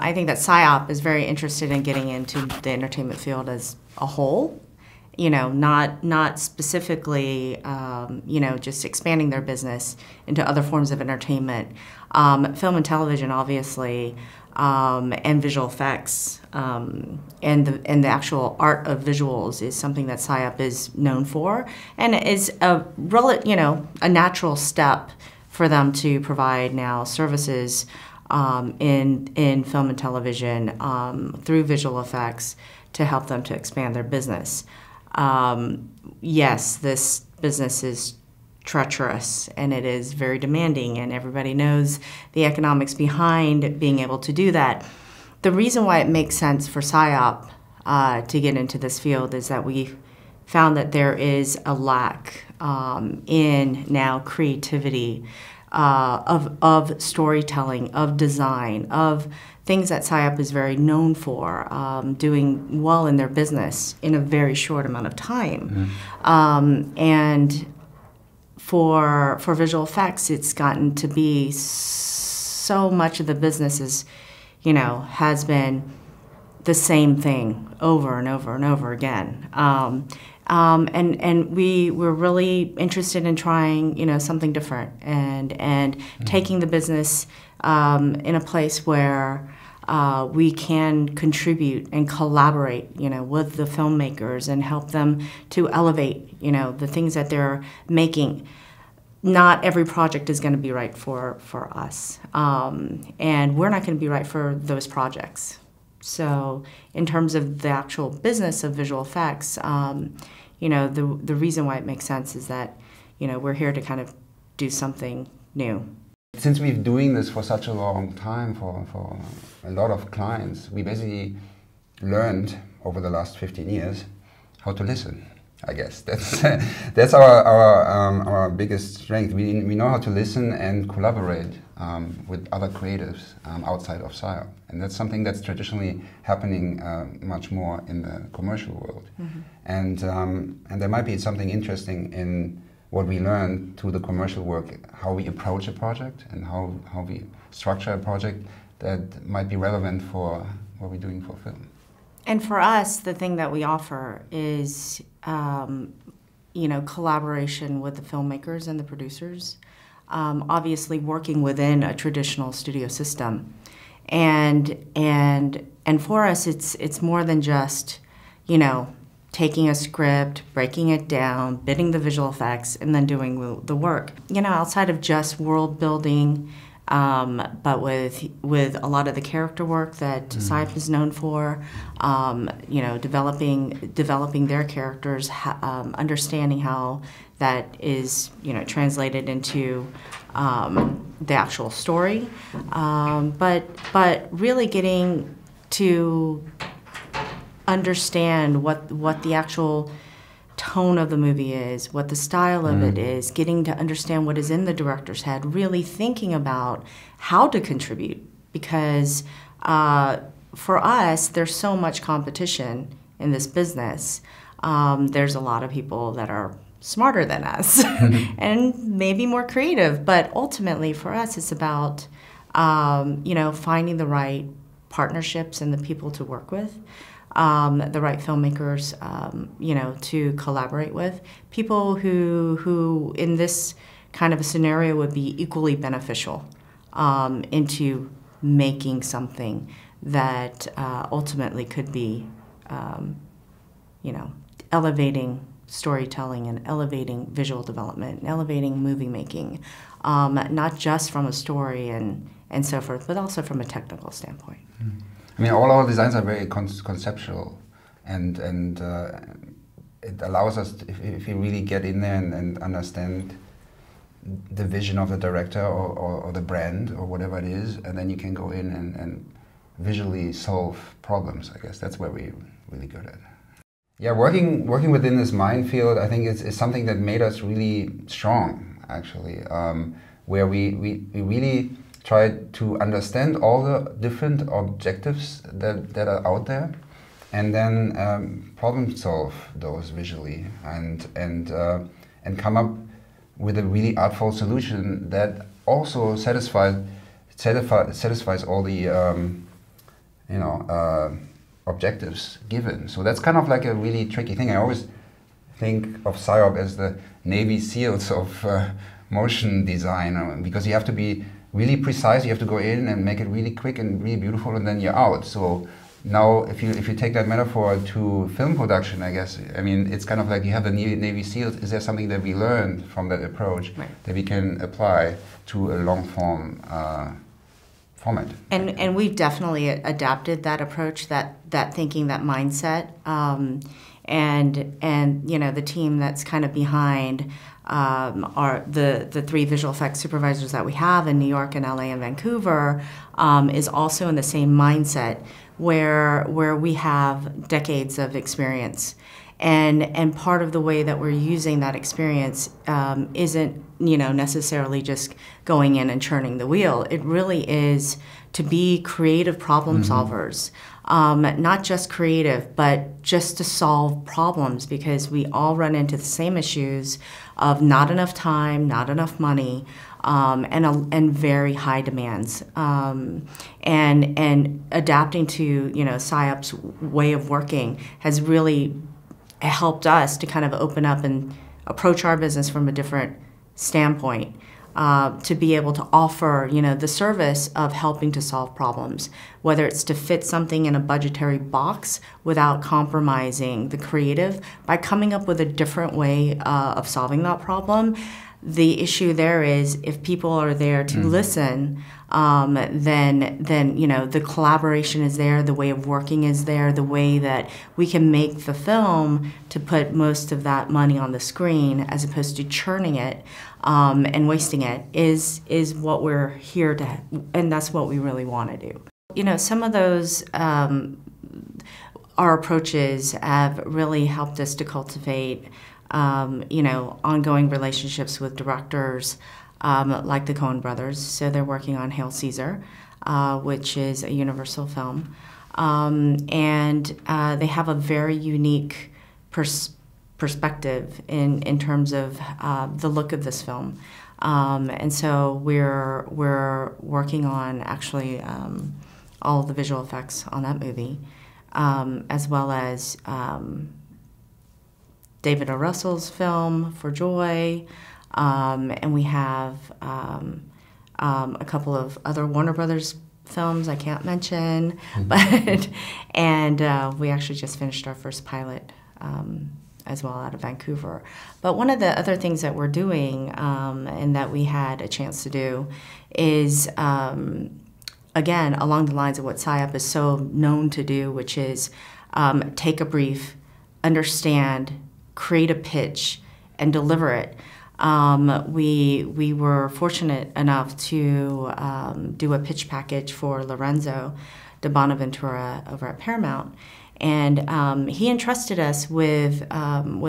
I think that Psyop is very interested in getting into the entertainment field as a whole, not specifically, just expanding their business into other forms of entertainment. Film and television, obviously, and visual effects, and the actual art of visuals is something that Psyop is known for, and is a natural step for them to provide now services in film and television through visual effects to help them to expand their business. Yes, this business is treacherous and it is very demanding, and everybody knows the economics behind being able to do that. The reason why it makes sense for Psyop to get into this field is that we found that there is a lack in now creativity, of storytelling, of design, of things that Psyop is very known for, doing well in their business in a very short amount of time. And for visual effects, it's gotten to be so much of the business has been the same thing over and over and over again. And we were really interested in trying, something different and taking the business in a place where we can contribute and collaborate, with the filmmakers and help them to elevate, the things that they're making. Not every project is going to be right for us, and we're not going to be right for those projects. So in terms of the actual business of visual effects, the reason why it makes sense is that, we're here to kind of do something new. Since we've been doing this for such a long time for a lot of clients, we basically learned over the last 15 years how to listen. I guess that's our biggest strength. We know how to listen and collaborate with other creatives outside of Psyop, and that's something that's traditionally happening much more in the commercial world. And there might be something interesting in what we learn through the commercial work, how we approach a project and how we structure a project that might be relevant for what we're doing for film. And for us, the thing that we offer is, collaboration with the filmmakers and the producers, obviously working within a traditional studio system. And for us, it's more than just, taking a script, breaking it down, bidding the visual effects, and then doing the work. Outside of just world building, but with a lot of the character work that Psyop is known for, developing their characters, understanding how that is, translated into the actual story, but really getting to understand what the actual tone of the movie is, what the style of it is, getting to understand what is in the director's head, really thinking about how to contribute, because for us, there's so much competition in this business. There's a lot of people that are smarter than us and maybe more creative, but ultimately for us, it's about finding the right partnerships and the people to work with. The right filmmakers, to collaborate with, people who in this kind of a scenario would be equally beneficial into making something that ultimately could be, elevating storytelling and elevating visual development and elevating movie making, not just from a story and so forth, but also from a technical standpoint. I mean, all our designs are very conceptual, and it allows us, if we really get in there and understand the vision of the director or the brand or whatever it is, and then you can go in and visually solve problems. I guess that's where we're really good at. Yeah, working within this minefield, I think is something that made us really strong, actually, where we really try to understand all the different objectives that are out there, and then problem solve those visually, and come up with a really artful solution that also satisfies all the you know, objectives given. So that's kind of like a really tricky thing. I always think of Psyop as the Navy SEALs of motion design, because you have to be really precise. You have to go in and make it really quick and really beautiful, and then you're out. So now, if you take that metaphor to film production, I guess, I mean, it's kind of like you have the Navy SEALs. Is there something that we learned from that approach that we can apply to a long form format? And we've definitely adapted that approach, that thinking, that mindset, and you know, the team that's kind of behind are the three visual effects supervisors that we have in New York and LA and Vancouver, is also in the same mindset, where we have decades of experience. And part of the way that we're using that experience isn't, you know, necessarily just going in and churning the wheel. It really is to be creative problem solvers. Not just creative, but just to solve problems, because we all run into the same issues of not enough time, not enough money, and very high demands. And adapting to, you know, Psyop's way of working has really helped us to kind of open up and approach our business from a different standpoint, to be able to offer, you know, the service of helping to solve problems, whether it's to fit something in a budgetary box without compromising the creative, by coming up with a different way of solving that problem. The issue there is, if people are there to listen, then you know, the collaboration is there, the way of working is there, the way that we can make the film to put most of that money on the screen as opposed to churning it and wasting it is what we're here to, and that's what we really want to do. You know, some of those our approaches have really helped us to cultivate you know, ongoing relationships with directors like the Coen brothers. So they're working on Hail Caesar, which is a Universal film. And they have a very unique perspective in terms of the look of this film. And so we're working on actually all of the visual effects on that movie, as well as David O. Russell's film For Joy, and we have a couple of other Warner Brothers films I can't mention, but and we actually just finished our first pilot as well out of Vancouver. But one of the other things that we're doing and that we had a chance to do is, again, along the lines of what Psyop is so known to do, which is take a brief, understand, create a pitch, and deliver it. We were fortunate enough to do a pitch package for Lorenzo de Bonaventura over at Paramount, and he entrusted us with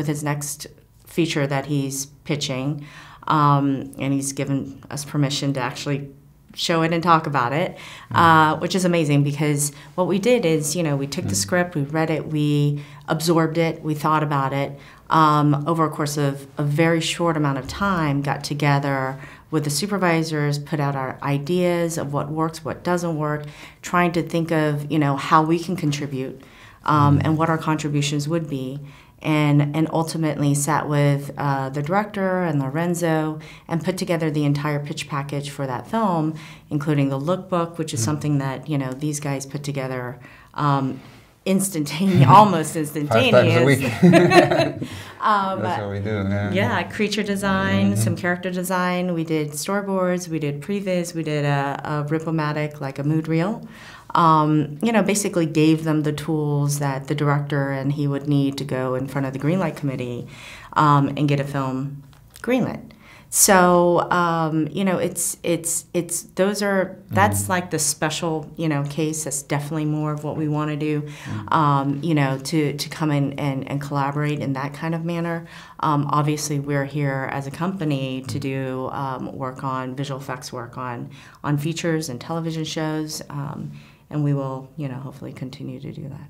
his next feature that he's pitching, and he's given us permission to actually show it and talk about it, which is amazing, because what we did is, you know, we took the script, we read it, we absorbed it, we thought about it, over a course of a very short amount of time, got together with the supervisors, put out our ideas of what works, what doesn't work, trying to think of, you know, how we can contribute, and what our contributions would be. And ultimately sat with the director and Lorenzo and put together the entire pitch package for that film, including the lookbook, which is something that, you know, these guys put together instantaneous, almost instantaneous. 5 times a week. That's what we do. Yeah, creature design, some character design. We did storyboards, we did previs, we did a Rip-O-Matic, like a mood reel. You know, basically gave them the tools that the director and he would need to go in front of the Greenlight Committee and get a film greenlit. So, you know, that's like the special, you know, case. That's definitely more of what we want to do, you know, to come in and collaborate in that kind of manner. Obviously, we're here as a company to do work on visual effects, work on features and television shows, and we will, you know, hopefully continue to do that.